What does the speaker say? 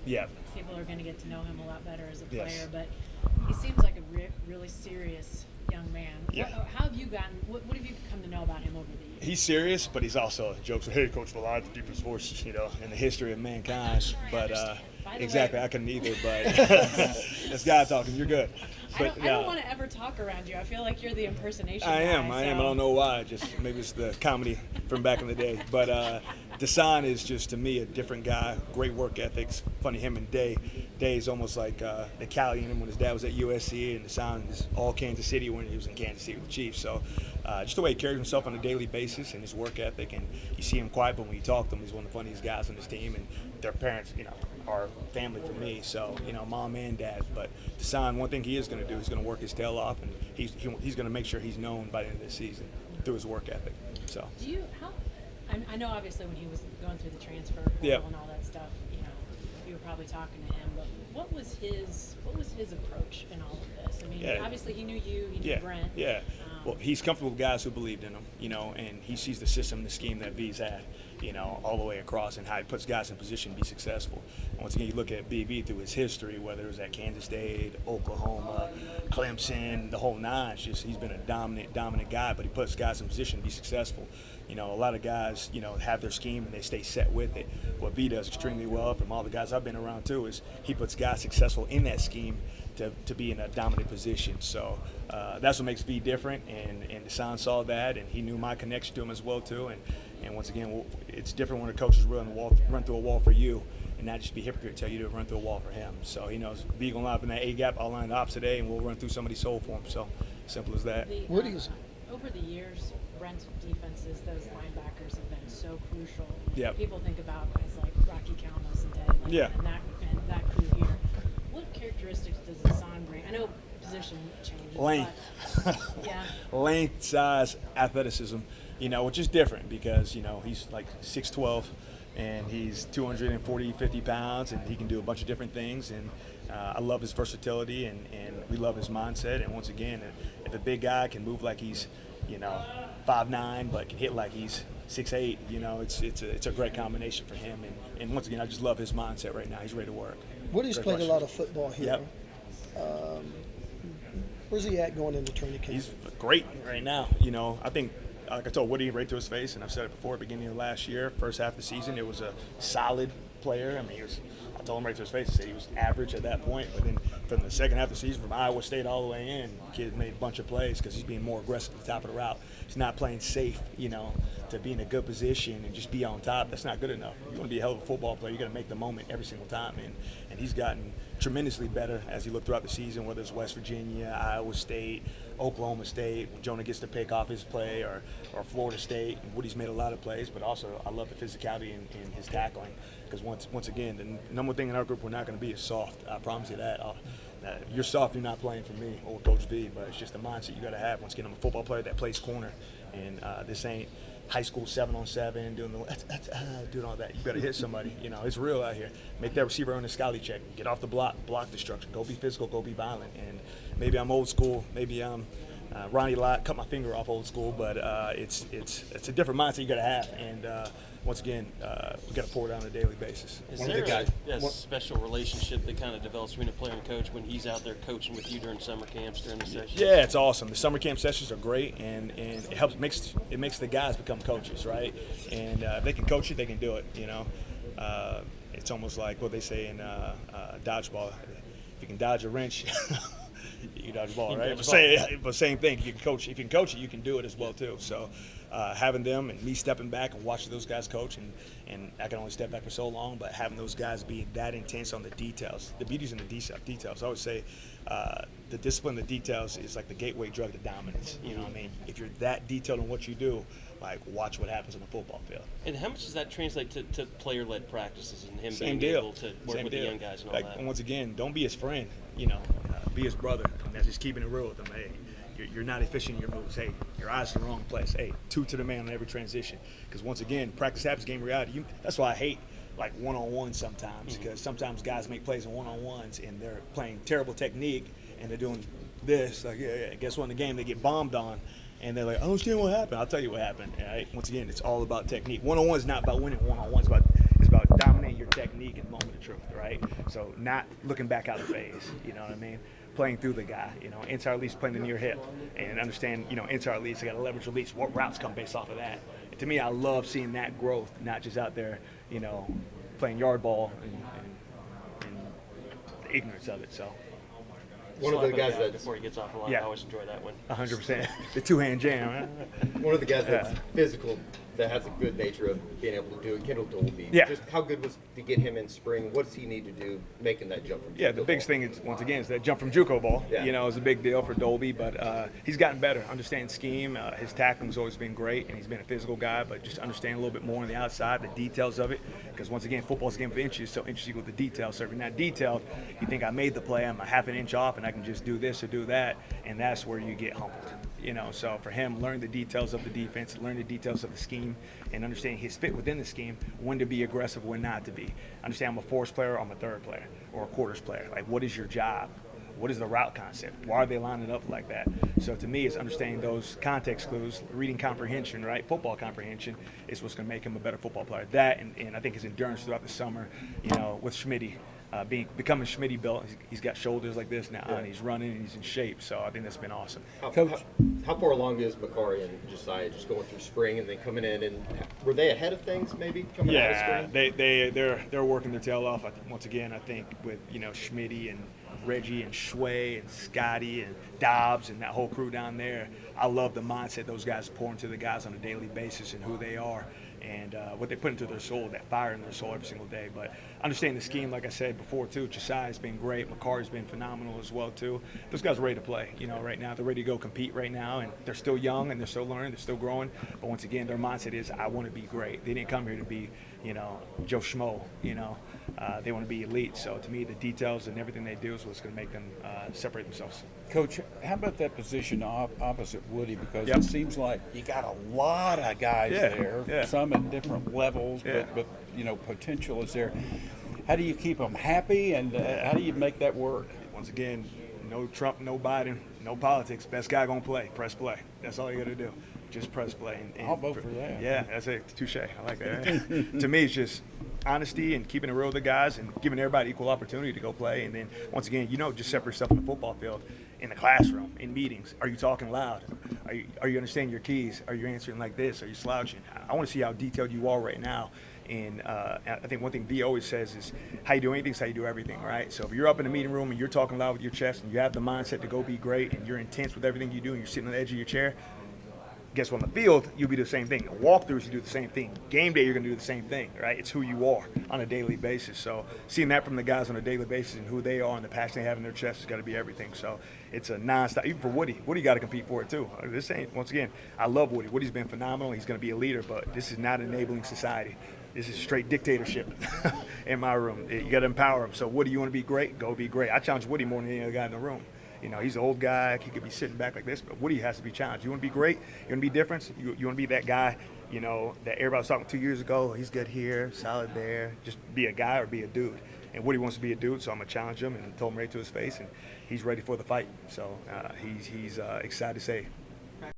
Yeah. People are going to get to know him a lot better as a player, Yes. but he seems like a really serious young man. Yeah. How have you gotten? What have you come to know about him over the years? He's serious, but he's also jokes with, hey, Coach Valai, the deepest voice, in the history of mankind. But exactly, I couldn't either. But this guy talking, you're good. But I don't want to ever talk around you. I feel like you're the impersonation I guy, am. I don't know why. Just maybe it's the comedy from back in the day. But Deshaun is just, to me, a different guy. Great work ethics. Funny, him and Day. Day is almost like the Cali in him when his dad was at USC, and Deshaun is all Kansas City when he was in Kansas City with the Chiefs. So just the way he carries himself on a daily basis and his work ethic, and you see him quiet, but when you talk to him, he's one of the funniest guys on this team, and their parents, are family for me. So, mom and dad. But Deshaun, one thing he is going to do, he's going to work his tail off, and he's going to make sure he's known by the end of the season through his work ethic. So. I know obviously when he was going through the transfer portal and all that stuff, you were probably talking to him, but what was his approach in all of this? I mean, obviously he knew you, he knew Brent. Yeah. Well, he's comfortable with guys who believed in him, and he sees the system, the scheme that V's had, all the way across, and how he puts guys in position to be successful. And once again, you look at BV through his history, whether it was at Kansas State, Oklahoma, Clemson, the whole nine. It's just he's been a dominant guy, but he puts guys in position to be successful. A lot of guys, have their scheme and they stay set with it. What V does extremely well, from all the guys I've been around too, is he puts guys successful in that scheme to be in a dominant position. So that's what makes V different, and Deshaun saw that, and he knew my connection to him as well too. And once again, it's different when a coach is run through a wall for you, and not just be hypocrite tell you to run through a wall for him. So he knows V gonna line up in that A gap, I'll line the opposite A, and we'll run through somebody's soul for him. So simple as that. Over the years, Brent's defenses, those linebackers have been so crucial. Yep. People think about guys like Rocky Calmus and Ted, and that crew here. What characteristics does Deshaun bring? I know position changes. Length. Yeah. Length, size, athleticism, which is different because, he's like 6'12", and he's 240, 50 pounds, and he can do a bunch of different things. And I love his versatility, and we love his mindset. And once again, if a big guy can move like he's, 5'9", but can hit like he's 6'8", it's a great combination for him. And once again, I just love his mindset right now. He's ready to work. Woody's played a lot of football here. Yep. Where's he at going into training camp? He's great right now. I think, like I told Woody right to his face, and I've said it before, beginning of last year, first half of the season, it was a solid player. I mean, I told him right to his face, I said he was average at that point. But then from the second half of the season, from Iowa State all the way in, the kid made a bunch of plays because he's being more aggressive at the top of the route. He's not playing safe, to be in a good position and just be on top. That's not good enough. You want to be a hell of a football player, you got to make the moment every single time. And he's gotten tremendously better as you look throughout the season, whether it's West Virginia, Iowa State, Oklahoma State, when Jonah gets to pick off his play, or Florida State. And Woody's made a lot of plays, but also I love the physicality in his tackling, because once again, the number one thing in our group we're not going to be is soft. I promise you that. You're soft, you're not playing for me or Coach V, but it's just the mindset you got to have. Once again, I'm a football player that plays corner, and this ain't high school 7-on-7 doing all that. You better hit somebody. It's real out here. Make that receiver earn a scally check. Get off the block destruction. Go be physical. Go be violent. And maybe I'm old school. Maybe I'm Ronnie Lott, cut my finger off old school. But it's a different mindset you got to have. And once again, we got to pour it out on a daily basis. Is there a special relationship that kind of develops between a player and coach when he's out there coaching with you during summer camps, during the sessions? Yeah, it's awesome. The summer camp sessions are great, and it makes the guys become coaches, right? And if they can coach it, they can do it. It's almost like what they say in dodgeball: if you can dodge a wrench, you can dodge a ball, right? But same thing. If you can coach it, you can do it as well too. So having them and me stepping back and watching those guys coach, and I can only step back for so long, but having those guys be that intense on the details, the beauty's in the details. I would say the discipline, the details is like the gateway drug to dominance. You know what I mean? If you're that detailed in what you do, like, watch what happens on the football field. And how much does that translate to player-led practices and him Same being deal. able to work with the young guys and all that? And once again, don't be his friend, be his brother. And that's just keeping it real with him. Hey, you're not efficient in your moves. Hey, your eyes in the wrong place. Hey, two to the man on every transition. Because once again, practice happens, game reality. That's why I hate like one-on-one sometimes, because sometimes guys make plays in one-on-ones and they're playing terrible technique and they're doing this. Like, guess what? In the game they get bombed on. And they're like, I don't understand what happened. I'll tell you what happened. Right? Once again, it's all about technique. One-on-one is not about winning one-on-one. It's about dominating your technique in the moment of truth, right? So not looking back out of phase, you know what I mean? Playing through the guy, inside release, playing the near hip, and understand, inside release, I got to leverage release. What routes come based off of that? And to me, I love seeing that growth, not just out there, playing yard ball and the ignorance of it. So. One of the guys that before he gets off the line, I always enjoy that one. 100%. The two-hand jam. Right? One of the guys that's physical, that has a good nature of being able to do it, Kendall Dolby. Yeah. Just how good was to get him in spring? What does he need to do making that jump from JUCO the biggest thing is, once again, is that jump from JUCO ball. Yeah. Is a big deal for Dolby, but he's gotten better, understanding scheme. His tackling's always been great, and he's been a physical guy, but just understand a little bit more on the outside, the details of it, because once again, football's a game of inches, so inches equal to detail. So if you're not detailed, you think I made the play, I'm a half an inch off, and I can just do this or do that, and that's where you get humbled. So for him, learn the details of the defense, learn the details of the scheme, and understand his fit within the scheme, when to be aggressive, when not to be. Understand I'm a fourth player, I'm a third player, or a quarters player. Like, what is your job? What is the route concept? Why are they lining up like that? So to me, it's understanding those context clues, reading comprehension, right? Football comprehension is what's going to make him a better football player. That, and I think his endurance throughout the summer, with Schmitty, becoming Schmitty built. He's got shoulders like this now, and he's running, and he's in shape. So I think that's been awesome. How far along is Makari and Josiah just going through spring and then coming in? And were they ahead of things maybe coming out of spring? They're working their tail off. Once again, I think with Schmitty and Reggie and Shway and Scotty and Dobbs and that whole crew down there. I love the mindset those guys pour into the guys on a daily basis and who they are. And what they put into their soul, that fire in their soul every single day. But understand the scheme, like I said before, too. Josiah's been great. Makari's been phenomenal as well, too. Those guys are ready to play, right now. They're ready to go compete right now, and they're still young, and they're still learning, they're still growing. But once again, their mindset is, I want to be great. They didn't come here to be, Joe Schmo, They want to be elite. So to me, the details and everything they do is what's going to make them separate themselves. Coach, how about that position opposite Woody? Because it seems like you got a lot of guys there, some at different levels, but potential is there. How do you keep them happy, and how do you make that work? Once again, no Trump, no Biden, no politics. Best guy gonna play. Press play. That's all you got to do. Just press play. And I'll vote for that. Yeah, that's it. Touche. I like that. To me, it's just honesty and keeping it real with the guys and giving everybody equal opportunity to go play. And then once again, just separate yourself in the football field, in the classroom, in meetings. Are you talking loud? Are you understanding your keys? Are you answering like this? Are you slouching? I want to see how detailed you are right now. And I think one thing V always says is, how you do anything is how you do everything, right? So if you're up in the meeting room and you're talking loud with your chest and you have the mindset to go be great and you're intense with everything you do and you're sitting on the edge of your chair, guess what? On the field, you'll be the same thing. Walkthroughs, you do the same thing. Game day, you're going to do the same thing, right? It's who you are on a daily basis. So seeing that from the guys on a daily basis and who they are and the passion they have in their chest has got to be everything. So it's a nonstop. Even for Woody, got to compete for it too. This ain't, once again, I love Woody. Woody's been phenomenal. He's going to be a leader, but this is not enabling society. This is straight dictatorship in my room. You got to empower him. So Woody, you want to be great? Go be great. I challenge Woody more than any other guy in the room. He's an old guy. He could be sitting back like this, but Woody has to be challenged. You want to be great? You want to be different? You want to be that guy, that everybody was talking 2 years ago. He's good here, solid there. Just be a guy or be a dude. And Woody wants to be a dude, so I'm going to challenge him and told him right to his face, and he's ready for the fight. So he's excited to say